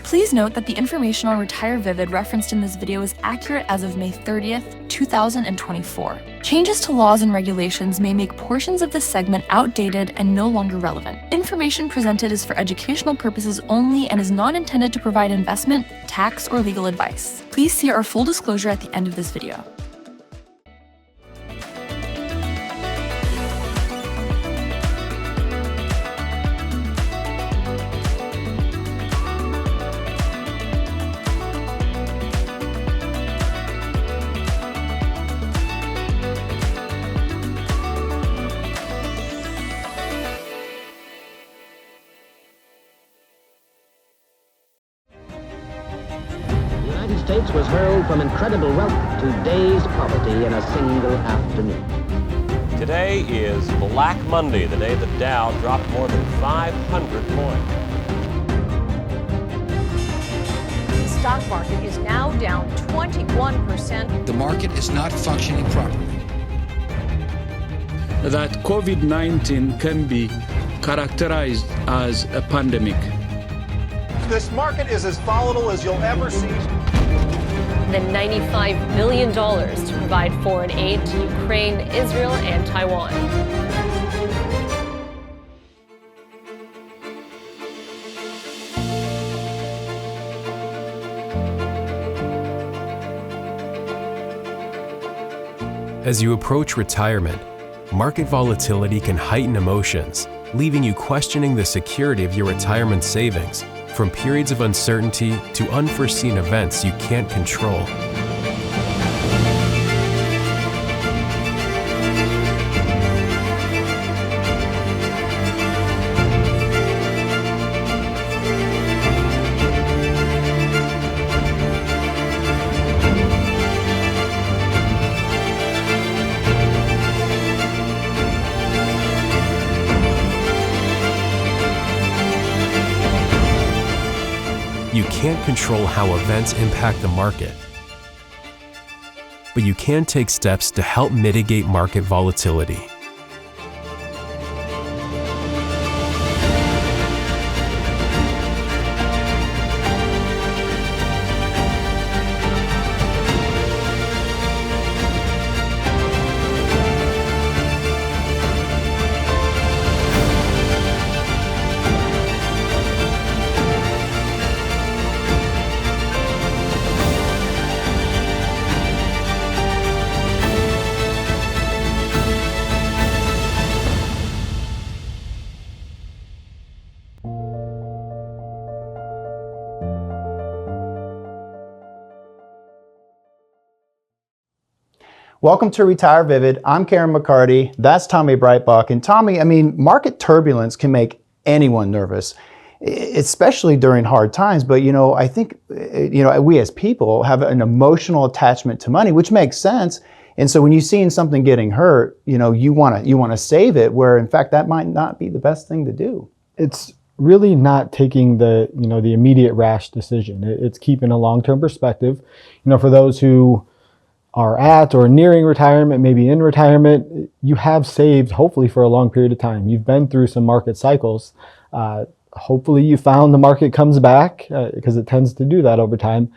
Please note that the information on Retire Vivid referenced in this video is accurate as of May 30th, 2024. Changes to laws and regulations may make portions of this segment outdated and no longer relevant. Information presented is for educational purposes only and is not intended to provide investment, tax, or legal advice. Please see our full disclosure at the end of this video. The United States was hurled from incredible wealth to dazed poverty in a single afternoon. Today is Black Monday, the day the Dow dropped more than 500 points. The stock market is now down 21%. The market is not functioning properly. That COVID-19 can be characterized as a pandemic. This market is as volatile as you'll ever see. The $95 billion to provide foreign aid to Ukraine, Israel, and Taiwan. As you approach retirement, market volatility can heighten emotions, leaving you questioning the security of your retirement savings. From periods of uncertainty to unforeseen events you can't control. You can't control how events impact the market, but you can take steps to help mitigate market volatility. Welcome to Retire Vivid. I'm Karen McCarty. That's Tommy Breitbach. And Tommy, market turbulence can make anyone nervous, especially during hard times. But, I think, we as people have an emotional attachment to money, which makes sense. And so when you're seeing something getting hurt, you want to save it, where in fact that might not be the best thing to do. It's really not taking the immediate rash decision. It's keeping a long-term perspective. For those who are at or nearing retirement, maybe in retirement, you have saved hopefully for a long period of time. You've been through some market cycles. Hopefully you found the market comes back because it tends to do that over time.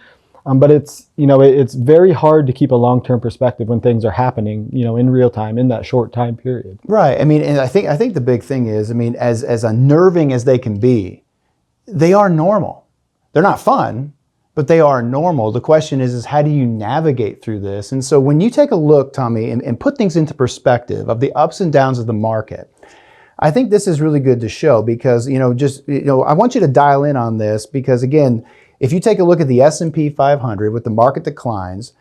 But it's very hard to keep a long-term perspective when things are happening, in real time, in that short time period. Right. And I think the big thing is, as unnerving as they can be, they are normal. They're not fun, but they are normal. The question is how do you navigate through this? And so when you take a look, Tommy, and put things into perspective of the ups and downs of the market, I think this is really good to show because, I want you to dial in on this because, again, if you take a look at the S&P 500 with the market declines,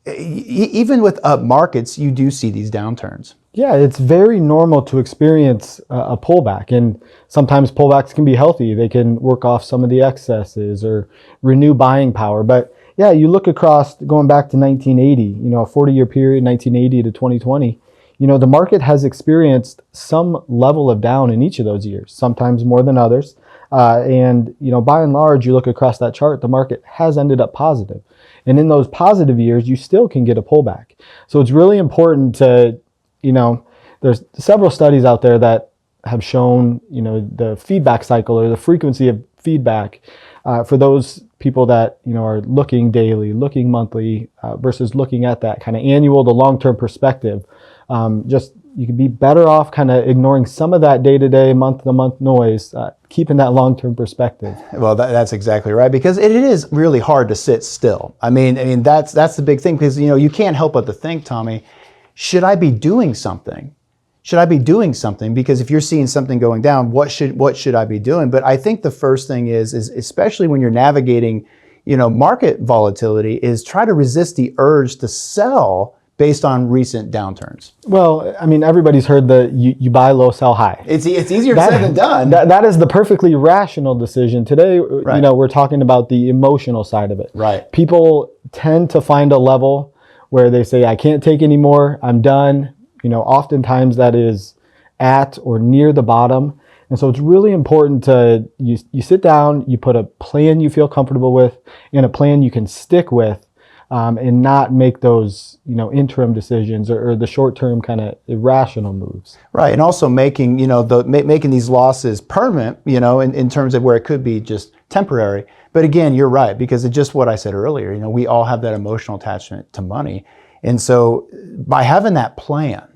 even with up markets, you do see these downturns. Yeah, it's very normal to experience a pullback, and sometimes pullbacks can be healthy. They can work off some of the excesses or renew buying power. But yeah, you look across going back to 1980, a 40-year period, 1980 to 2020, the market has experienced some level of down in each of those years, sometimes more than others. And by and large, you look across that chart, the market has ended up positive. And in those positive years, you still can get a pullback. So it's really important to, there's several studies out there that have shown, the feedback cycle or the frequency of feedback for those people that are looking daily, looking monthly, versus looking at that kind of annual to long-term perspective. Just you could be better off kind of ignoring some of that day-to-day, month-to-month noise, keeping that long-term perspective. Well, that's exactly right, because it is really hard to sit still. I mean that's the big thing, because you can't help but to think, Tommy, should I be doing something? Should I be doing something? Because if you're seeing something going down, what should I be doing? But I think the first thing is especially when you're navigating, market volatility, is try to resist the urge to sell based on recent downturns. Well, I mean, everybody's heard the you buy low, sell high. It's easier said than done. That is the perfectly rational decision. Today, Right. We're talking about the emotional side of it. Right. People tend to find a level where they say, I can't take any more, I'm done. Oftentimes that is at or near the bottom. And so it's really important to, you sit down, you put a plan you feel comfortable with, and a plan you can stick with, and not make those, interim decisions or the short-term kind of irrational moves. Right, and also making, making these losses permanent, in terms of where it could be just temporary. But again, you're right, because it's just what I said earlier. We all have that emotional attachment to money. And so by having that plan,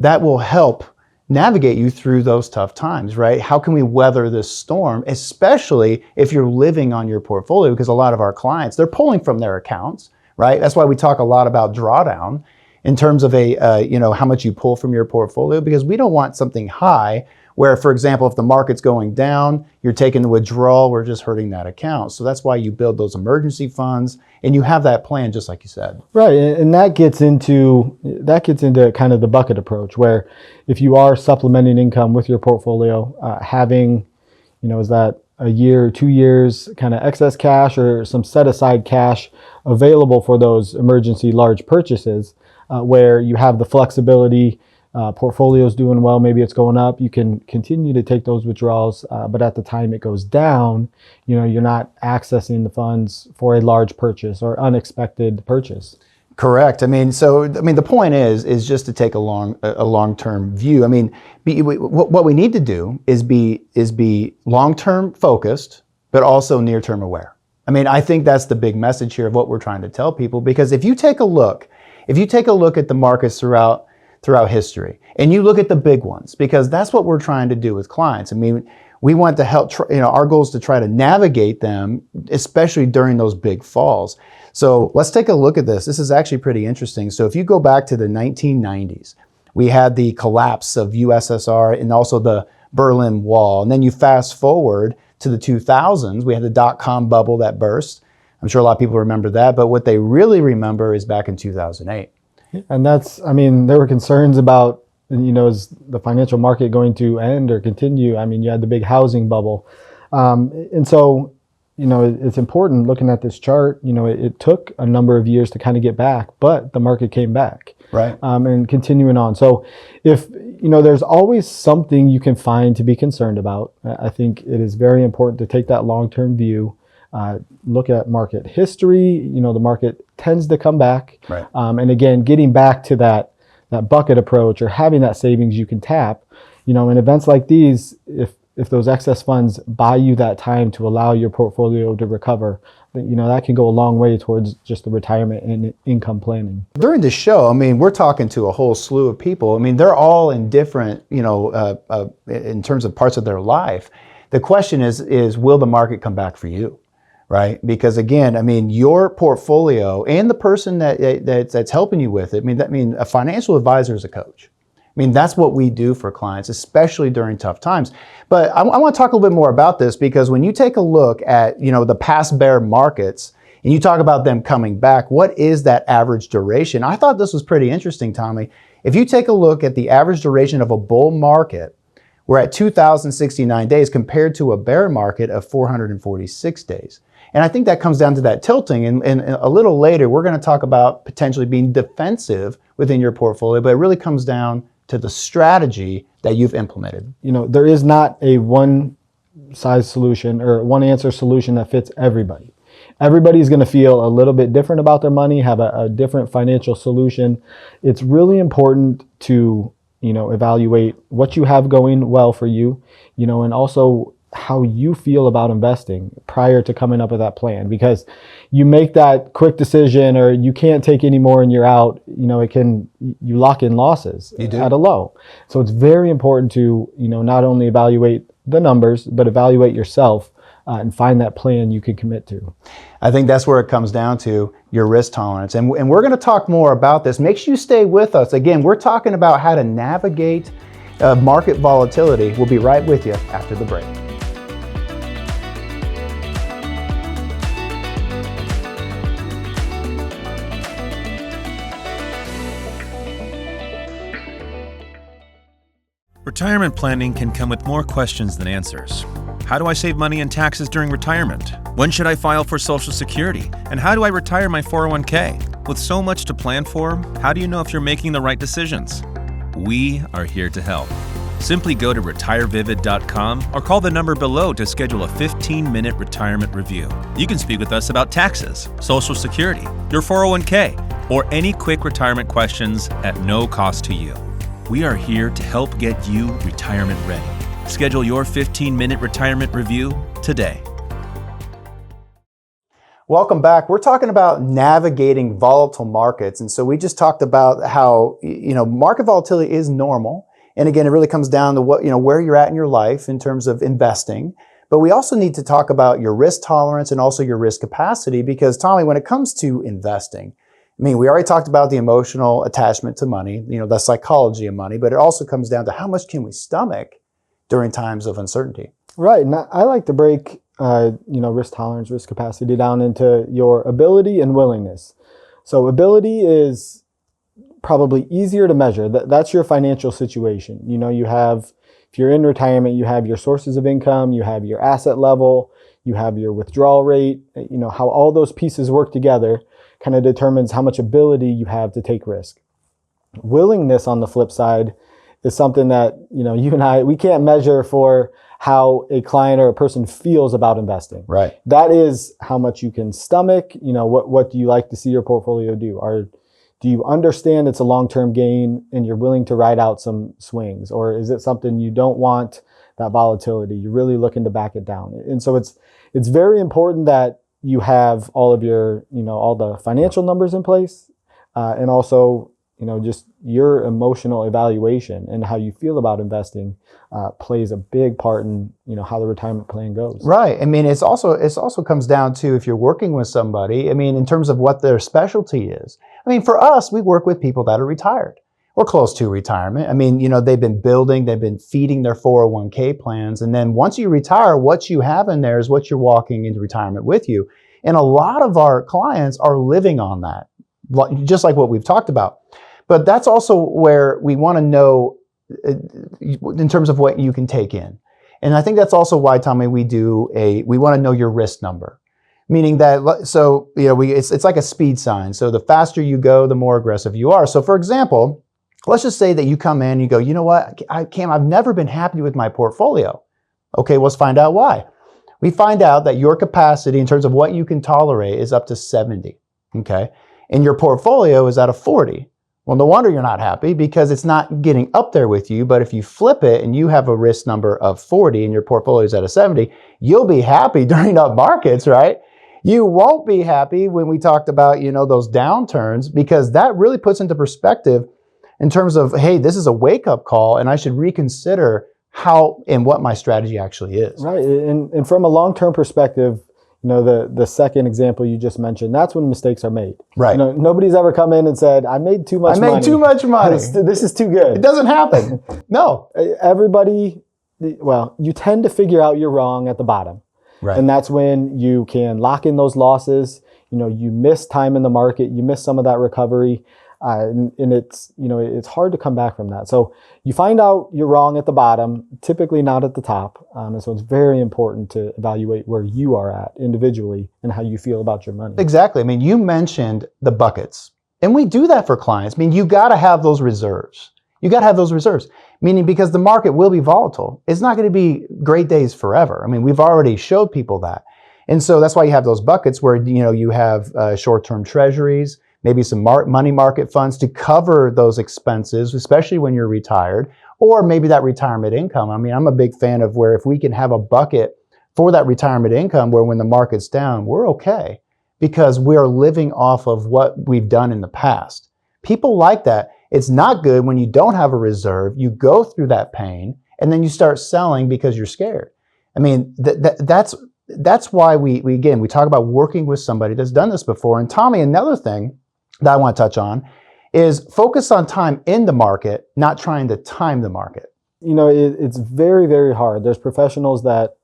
that will help navigate you through those tough times, right? How can we weather this storm, especially if you're living on your portfolio? Because a lot of our clients, they're pulling from their accounts, right? That's why we talk a lot about drawdown in terms of how much you pull from your portfolio, because we don't want something high where, for example, if the market's going down, you're taking the withdrawal, we're just hurting that account. So that's why you build those emergency funds and you have that plan, just like you said. Right, and that gets into kind of the bucket approach, where if you are supplementing income with your portfolio, having, is that a year or 2 years kind of excess cash or some set aside cash available for those emergency large purchases, where you have the flexibility. Portfolio's doing well, maybe it's going up, you can continue to take those withdrawals, but at the time it goes down, you're not accessing the funds for a large purchase or unexpected purchase. Correct. The point is just to take a long-term view. What we need to do is be long-term focused, but also near-term aware. I think that's the big message here of what we're trying to tell people, because if you take a look at the markets throughout history, and you look at the big ones, because that's what we're trying to do with clients. We want to help, our goal is to try to navigate them, especially during those big falls. So let's take a look at this. This is actually pretty interesting. So if you go back to the 1990s, we had the collapse of USSR and also the Berlin Wall. And then you fast forward to the 2000s, we had the dot-com bubble that burst. I'm sure a lot of people remember that, but what they really remember is back in 2008. And there were concerns about, is the financial market going to end or continue? You had the big housing bubble. And so, it's important looking at this chart, it took a number of years to kind of get back, but the market came back. Right. And continuing on. So if, there's always something you can find to be concerned about. I think it is very important to take that long-term view. Look at market history. The market tends to come back. Right. And again, getting back to that bucket approach, or having that savings you can tap, in events like these, if those excess funds buy you that time to allow your portfolio to recover, that can go a long way towards just the retirement and income planning. During the show, we're talking to a whole slew of people. They're all in different, in terms of parts of their life. The question is will the market come back for you? Right? Because again, your portfolio and the person that's helping you with it, a financial advisor is a coach. That's what we do for clients, especially during tough times. But I want to talk a little bit more about this, because when you take a look at, the past bear markets and you talk about them coming back, what is that average duration? I thought this was pretty interesting, Tommy. If you take a look at the average duration of a bull market, we're at 2,069 days compared to a bear market of 446 days. And I think that comes down to that tilting. And a little later, we're going to talk about potentially being defensive within your portfolio, but it really comes down to the strategy that you've implemented. There is not a one size solution or one answer solution that fits everybody. Everybody's going to feel a little bit different about their money, have a different financial solution. It's really important to, evaluate what you have going well for you, and also how you feel about investing prior to coming up with that plan, because you make that quick decision or you can't take any more and you're out, you lock in losses at a low. So it's very important to, not only evaluate the numbers, but evaluate yourself and find that plan you can commit to. I think that's where it comes down to your risk tolerance. And we're going to talk more about this. Make sure you stay with us. Again, we're talking about how to navigate market volatility. We'll be right with you after the break. Retirement planning can come with more questions than answers. How do I save money in taxes during retirement? When should I file for Social Security? And how do I retire my 401k? With so much to plan for, how do you know if you're making the right decisions? We are here to help. Simply go to retirevivid.com or call the number below to schedule a 15-minute retirement review. You can speak with us about taxes, Social Security, your 401k, or any quick retirement questions at no cost to you. We are here to help get you retirement ready. Schedule your 15-minute retirement review today. Welcome back. We're talking about navigating volatile markets. And so we just talked about how, market volatility is normal. And again, it really comes down to where you're at in your life in terms of investing. But we also need to talk about your risk tolerance and also your risk capacity, because Tommy, when it comes to investing, we already talked about the emotional attachment to money, the psychology of money, but it also comes down to how much can we stomach during times of uncertainty. Right. And I like to break, risk tolerance, risk capacity down into your ability and willingness. So ability is probably easier to measure. That's your financial situation. You have, if you're in retirement, you have your sources of income, you have your asset level, you have your withdrawal rate, how all those pieces work together kind of determines how much ability you have to take risk. Willingness, on the flip side, is something that, you and I, we can't measure for how a client or a person feels about investing. Right. That is how much you can stomach. What do you like to see your portfolio do? Or do you understand it's a long-term gain and you're willing to ride out some swings? Or is it something you don't want, that volatility? You're really looking to back it down. And so it's very important that you have all of your, all the financial numbers in place, and also, just your emotional evaluation and how you feel about investing plays a big part in, how the retirement plan goes. Right. It's also comes down to if you're working with somebody, in terms of what their specialty is. For us, we work with people that are retired or close to retirement. They've been feeding their 401k plans. And then once you retire, what you have in there is what you're walking into retirement with you. And a lot of our clients are living on that, just like what we've talked about. But that's also where we want to know in terms of what you can take in. And I think that's also why, Tommy, we want to know your risk number. Meaning that, it's like a speed sign. So the faster you go, the more aggressive you are. So for example, let's just say that you come in and you go, you know what, I've never been happy with my portfolio. Okay, let's find out why. We find out that your capacity in terms of what you can tolerate is up to 70, okay? And your portfolio is at a 40. Well, no wonder you're not happy, because it's not getting up there with you. But if you flip it and you have a risk number of 40 and your portfolio is at a 70, you'll be happy during up markets, right? You won't be happy when we talked about, those downturns, because that really puts into perspective in terms of, hey, this is a wake-up call and I should reconsider how and what my strategy actually is. Right. And from a long-term perspective, the second example you just mentioned, that's when mistakes are made. Right. Nobody's ever come in and said, I made too much money. This is too good. It doesn't happen. No. Everybody, you tend to figure out you're wrong at the bottom. Right. And that's when you can lock in those losses. You miss time in the market, you miss some of that recovery. And it's hard to come back from that. So you find out you're wrong at the bottom, typically not at the top. And so it's very important to evaluate where you are at individually and how you feel about your money. Exactly. You mentioned the buckets, and we do that for clients. You got to have those reserves. Meaning because the market will be volatile. It's not going to be great days forever. We've already showed people that. And so that's why you have those buckets where, you have short-term treasuries, maybe some money market funds to cover those expenses, especially when you're retired, or maybe that retirement income. I mean, I'm a big fan of where if we can have a bucket for that retirement income where when the market's down, we're okay because we are living off of what we've done in the past. People like that. It's not good when you don't have a reserve, you go through that pain, and then you start selling because you're scared. I mean, that's why we talk about working with somebody that's done this before. And Tommy, another thing that I want to touch on is focus on time in the market, not trying to time the market. You know, it's very, very hard. There's professionals that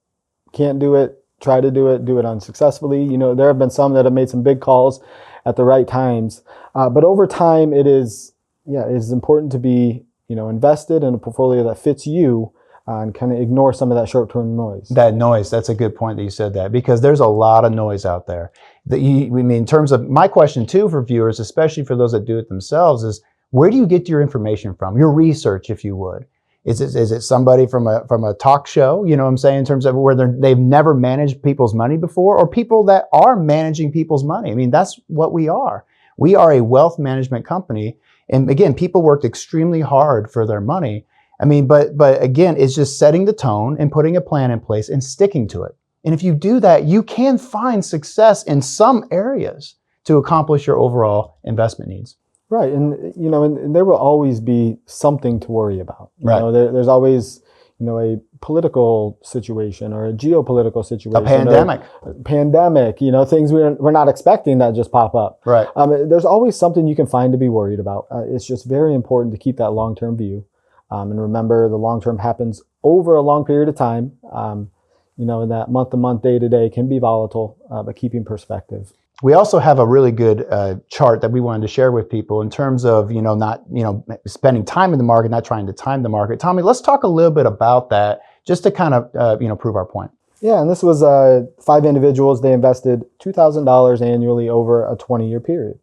can't do it, try to do it unsuccessfully. You know, there have been some that have made some big calls at the right times. But over time, it is important to be, invested in a portfolio that fits you and kind of ignore some of that short-term noise. That noise, that's a good point that you said that, because there's a lot of noise out there. In terms of my question too for viewers, especially for those that do it themselves, is where do you get your information from? Your research, if you would. Is it somebody from a talk show, you know what I'm saying, in terms of where they've never managed people's money before, or people that are managing people's money? I mean, that's what we are. We are a wealth management company. And again, people worked extremely hard for their money. I mean, but again, it's just setting the tone and putting a plan in place and sticking to it. And if you do that, you can find success in some areas to accomplish your overall investment needs. Right, and and there will always be something to worry about. Right. There's always, a political situation or a geopolitical situation, a pandemic, things we're not expecting that just pop up. Right. There's always something you can find to be worried about. It's just very important to keep that long-term view, and remember the long-term happens over a long period of time. And that month-to-month, day-to-day can be volatile, but keeping perspective. We also have a really good chart that we wanted to share with people in terms of, not, spending time in the market, not trying to time the market. Tommy, let's talk a little bit about that just to kind of, prove our point. Yeah, and this was 5 individuals. They invested $2,000 annually over a 20-year period,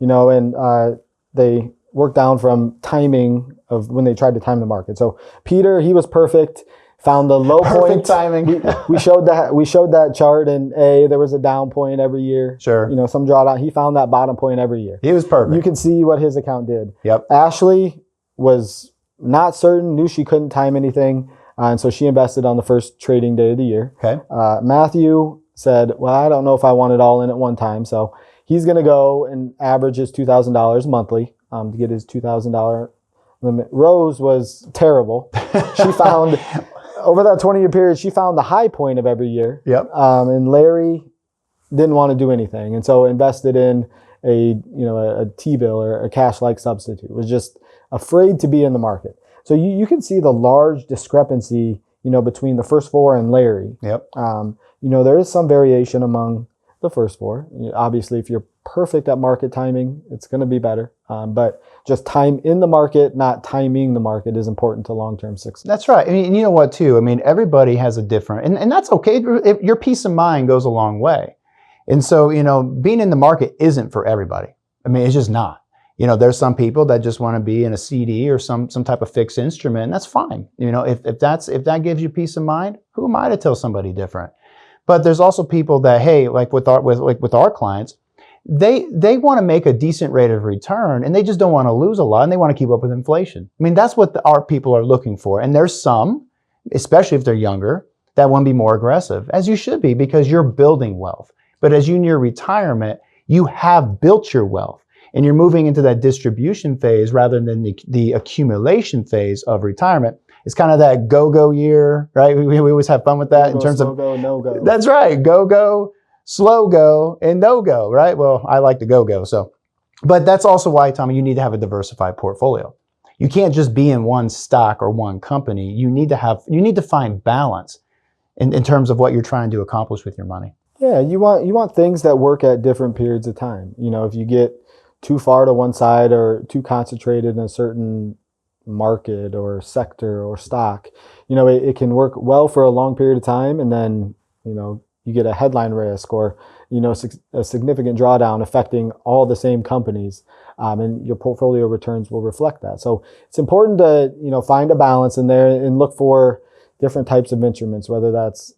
and they worked down from timing of when they tried to time the market. So Peter, he was perfect. Found the low point. Timing. we showed that chart, and there was a down point every year. Sure. Some drawdown. He found that bottom point every year. He was perfect. You can see what his account did. Yep. Ashley was not certain, knew she couldn't time anything, and so she invested on the first trading day of the year. Okay. Matthew said, well, I don't know if I want it all in at one time, so he's going to go and average his $2,000 monthly to get his $2,000 limit. Rose was terrible. She found... Over that 20-year period, she found the high point of every year. Yep. And Larry didn't want to do anything, and so invested in a T-bill or a cash-like substitute. Was just afraid to be in the market. So you can see the large discrepancy, between the first 4 and Larry. Yep. There is some variation among the first 4. Obviously, if you're perfect at market timing, it's going to be better. But just time in the market, not timing the market, is important to long-term success. That's right. I mean, you know what, too? I mean, everybody has a different, and that's okay. Your peace of mind goes a long way. And so, being in the market isn't for everybody. I mean, it's just not. There's some people that just want to be in a CD or some type of fixed instrument, and that's fine. If that gives you peace of mind, who am I to tell somebody different? But there's also people that, hey, like with our clients, they want to make a decent rate of return, and they just don't want to lose a lot, and they want to keep up with inflation. I mean, that's what our people are looking for. And there's some, especially if they're younger, that want to be more aggressive, as you should be, because you're building wealth. But as you near retirement, you have built your wealth, and you're moving into that distribution phase rather than the accumulation phase of retirement. It's kind of that go-go year, right? We always have fun with that in terms of... Go, no-go. That's right. Go-go, slow go, and no-go, right? Well, I like the go-go. But that's also why, Tommy, you need to have a diversified portfolio. You can't just be in one stock or one company. You need to find balance in terms of what you're trying to accomplish with your money. Yeah, you want things that work at different periods of time. If you get too far to one side or too concentrated in a certain market or sector or stock, it can work well for a long period of time, and then you get a headline risk or a significant drawdown affecting all the same companies, and your portfolio returns will reflect that. So it's important to find a balance in there and look for different types of instruments, whether that's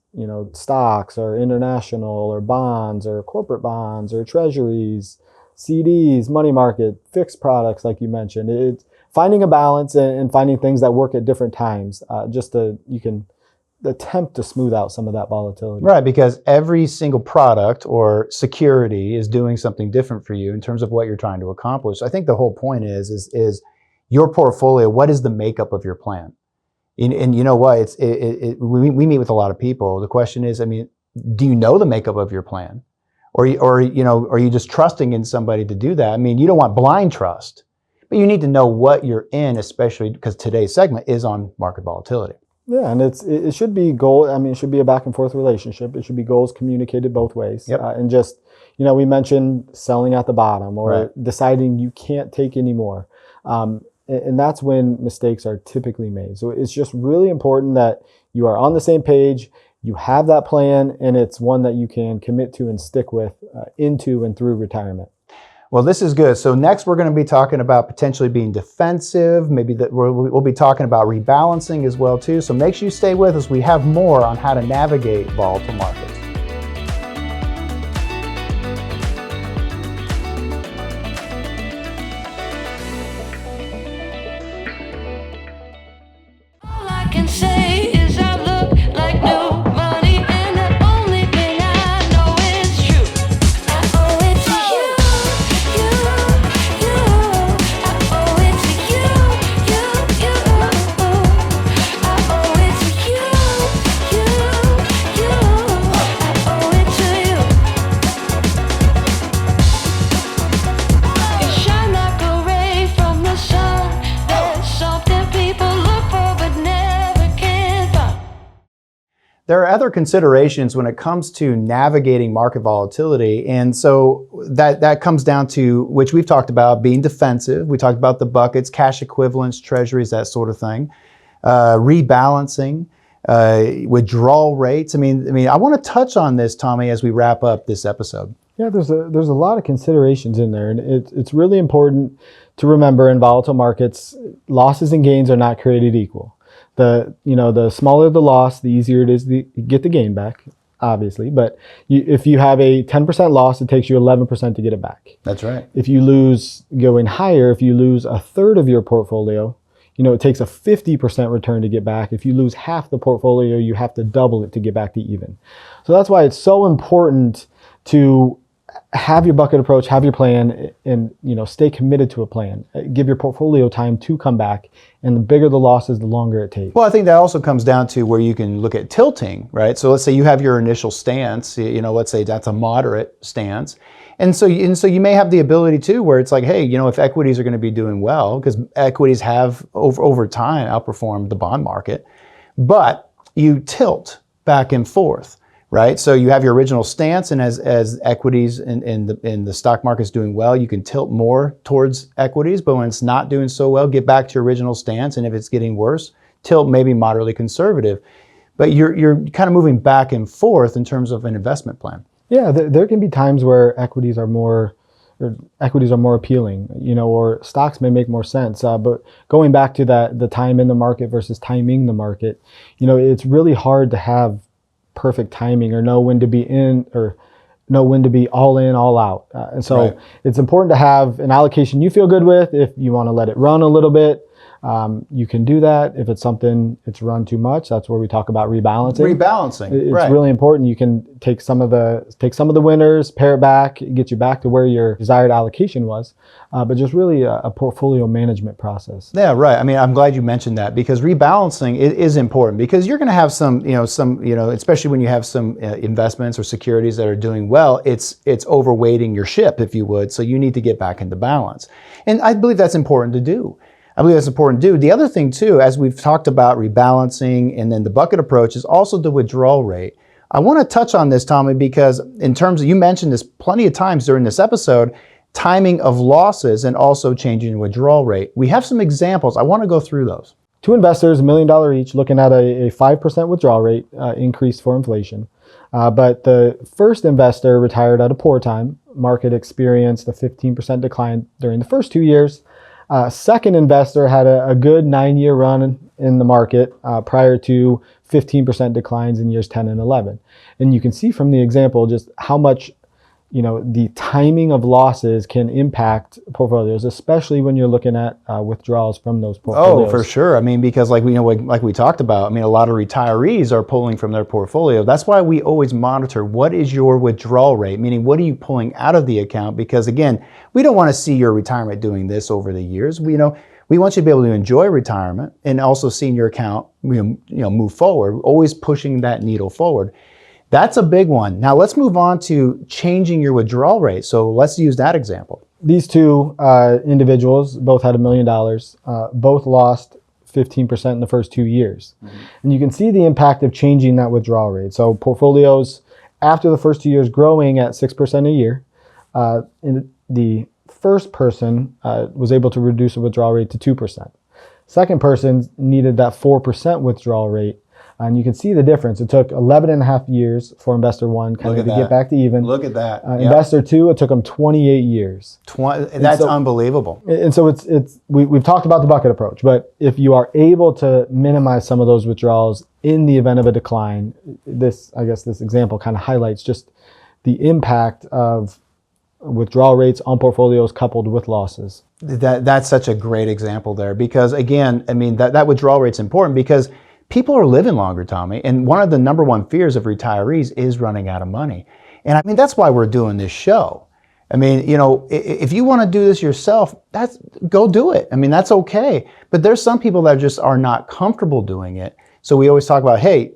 stocks or international or bonds or corporate bonds or treasuries, CDs, money market, fixed products like you mentioned. finding a balance and finding things that work at different times, you can attempt to smooth out some of that volatility. Right, because every single product or security is doing something different for you in terms of what you're trying to accomplish. I think the whole point is your portfolio. What is the makeup of your plan? And you know what? We meet with a lot of people. The question is, I mean, do you know the makeup of your plan, or are you just trusting in somebody to do that? I mean, you don't want blind trust, but you need to know what you're in, especially because today's segment is on market volatility. Yeah, and it should be it should be a back and forth relationship. It should be goals communicated both ways. Yep. And just, we mentioned selling at the bottom or deciding you can't take any more. And that's when mistakes are typically made. So it's just really important that you are on the same page, you have that plan, and it's one that you can commit to and stick with into and through retirement. Well, this is good. So next we're going to be talking about potentially being defensive. Maybe we'll be talking about rebalancing as well too. So make sure you stay with us. We have more on how to navigate volatile markets. There are other considerations when it comes to navigating market volatility. And so that comes down to, which we've talked about, being defensive. We talked about the buckets, cash equivalents, treasuries, that sort of thing. Rebalancing, withdrawal rates. I mean, I want to touch on this, Tommy, as we wrap up this episode. Yeah, there's a lot of considerations in there. And it's really important to remember in volatile markets, losses and gains are not created equal. The smaller the loss, the easier it is to get the gain back, obviously. But if you have a 10% loss, it takes you 11% to get it back. That's right. If you lose going higher, if you lose a third of your portfolio, it takes a 50% return to get back. If you lose half the portfolio, you have to double it to get back to even. So that's why it's so important to have your bucket approach, have your plan, and stay committed to a plan. Give your portfolio time to come back, and the bigger the losses, the longer it takes. Well, I think that also comes down to where you can look at tilting, right? So let's say you have your initial stance, let's say that's a moderate stance. And so you may have the ability too, where it's like, hey, if equities are going to be doing well, because equities have over time outperformed the bond market, but you tilt back and forth. Right, so you have your original stance, and as equities in the stock market is doing well, you can tilt more towards equities. But when it's not doing so well, get back to your original stance, and if it's getting worse, tilt maybe moderately conservative. But you're kind of moving back and forth in terms of an investment plan. Yeah, there can be times where equities are more appealing, or stocks may make more sense. But going back to the time in the market versus timing the market, it's really hard to have perfect timing or know when to be in or know when to be all in, all out. And so It's important to have an allocation you feel good with. If you want to let it run a little bit, you can do that. If it's something it's run too much, that's where we talk about rebalancing. It's really important. You can take some of the winners, pare it back, get you back to where your desired allocation was, but just really a portfolio management process. Yeah, right. I mean, I'm glad you mentioned that, because rebalancing is important, because you're going to have some, especially when you have some investments or securities that are doing well, it's overweighting your ship, if you would. So you need to get back into balance. And I believe that's important to do. The other thing too, as we've talked about rebalancing and then the bucket approach, is also the withdrawal rate. I want to touch on this, Tommy, because in terms of, you mentioned this plenty of times during this episode, timing of losses and also changing the withdrawal rate. We have some examples. I want to go through those. Two investors, $1 million each, looking at a 5% withdrawal rate increase for inflation. But the first investor retired at a poor time. Market experienced a 15% decline during the first 2 years. Second investor had a good 9-year run in the market prior to 15% declines in years 10 and 11. And you can see from the example just how much the timing of losses can impact portfolios, especially when you're looking at withdrawals from those portfolios. Oh, for sure. I mean, because like we talked about, I mean, a lot of retirees are pulling from their portfolio. That's why we always monitor what is your withdrawal rate, meaning what are you pulling out of the account? Because again, we don't want to see your retirement doing this over the years. We want you to be able to enjoy retirement and also seeing your account move forward, always pushing that needle forward. That's a big one. Now let's move on to changing your withdrawal rate. So let's use that example. These two individuals both had $1 million, both lost 15% in the first 2 years. And you can see the impact of changing that withdrawal rate. So portfolios after the first 2 years growing at 6% a year, the first person was able to reduce the withdrawal rate to 2%. Second person needed that 4% withdrawal rate. And you can see the difference. It took 11 and a half years for investor one to get back to even. Look at that. Investor two, it took them 28 years. That's unbelievable. And so we've talked about the bucket approach, but if you are able to minimize some of those withdrawals in the event of a decline, this example kind of highlights just the impact of withdrawal rates on portfolios coupled with losses. That's such a great example there, because again, I mean, that withdrawal rate's important because people are living longer, Tommy, and one of the number one fears of retirees is running out of money. And I mean, that's why we're doing this show. I mean, if you want to do this yourself, go do it. I mean, that's okay. But there's some people that just are not comfortable doing it. So we always talk about, hey,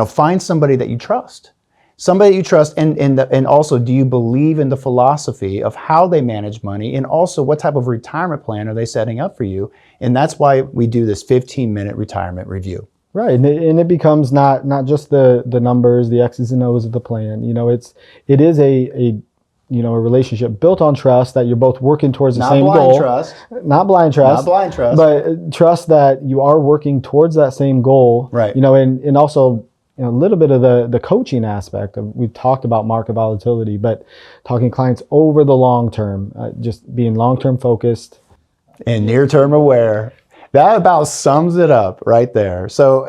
find somebody that you trust. Somebody you trust, and also, do you believe in the philosophy of how they manage money, and also what type of retirement plan are they setting up for you? And that's why we do this 15-minute retirement review. Right, and it becomes not just the numbers, the X's and O's of the plan. It is a relationship built on trust that you're both working towards the same goal. Not blind trust, but trust that you are working towards that same goal. Right. And also a little bit of the coaching aspect of, we've talked about market volatility, but talking clients over the long term, just being long term focused and near term aware. That about sums it up right there. So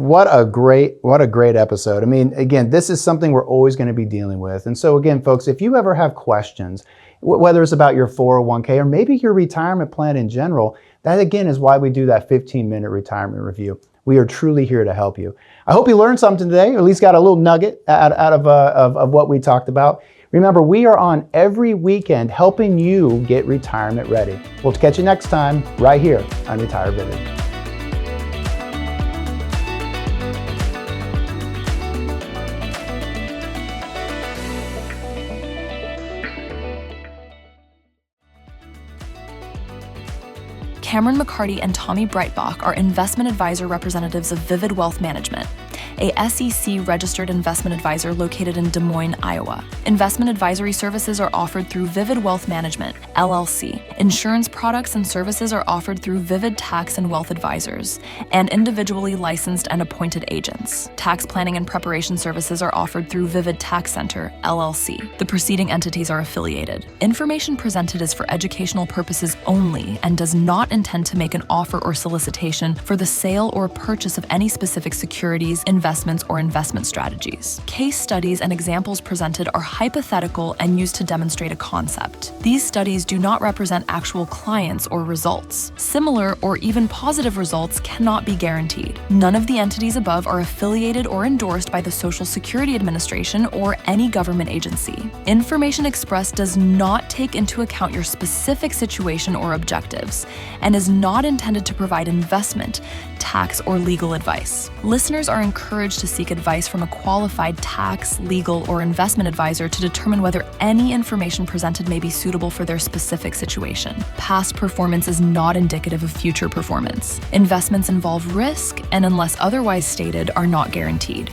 what a great episode. I mean, again, this is something we're always going to be dealing with. And so again, folks, if you ever have questions, whether it's about your 401k or maybe your retirement plan in general, that again is why we do that 15-minute retirement review. We are truly here to help you. I hope you learned something today, or at least got a little nugget out of what we talked about. Remember, we are on every weekend helping you get retirement ready. We'll catch you next time right here on Retire Vivid. Cameron McCarty and Tommy Breitbach are investment advisor representatives of Vivid Wealth Management, a SEC-registered investment advisor located in Des Moines, Iowa. Investment advisory services are offered through Vivid Wealth Management, LLC. Insurance products and services are offered through Vivid Tax and Wealth Advisors, and individually licensed and appointed agents. Tax planning and preparation services are offered through Vivid Tax Center, LLC. The preceding entities are affiliated. Information presented is for educational purposes only and does not intend to make an offer or solicitation for the sale or purchase of any specific securities, investments, or investment strategies. Case studies and examples presented are hypothetical and used to demonstrate a concept. These studies do not represent actual clients or results. Similar or even positive results cannot be guaranteed. None of the entities above are affiliated or endorsed by the Social Security Administration or any government agency. Information expressed does not take into account your specific situation or objectives, and is not intended to provide investment, tax, or legal advice. Listeners are encouraged to seek advice from a qualified tax, legal, or investment advisor to determine whether any information presented may be suitable for their specific situation. Past performance is not indicative of future performance. Investments involve risk and, unless otherwise stated, are not guaranteed.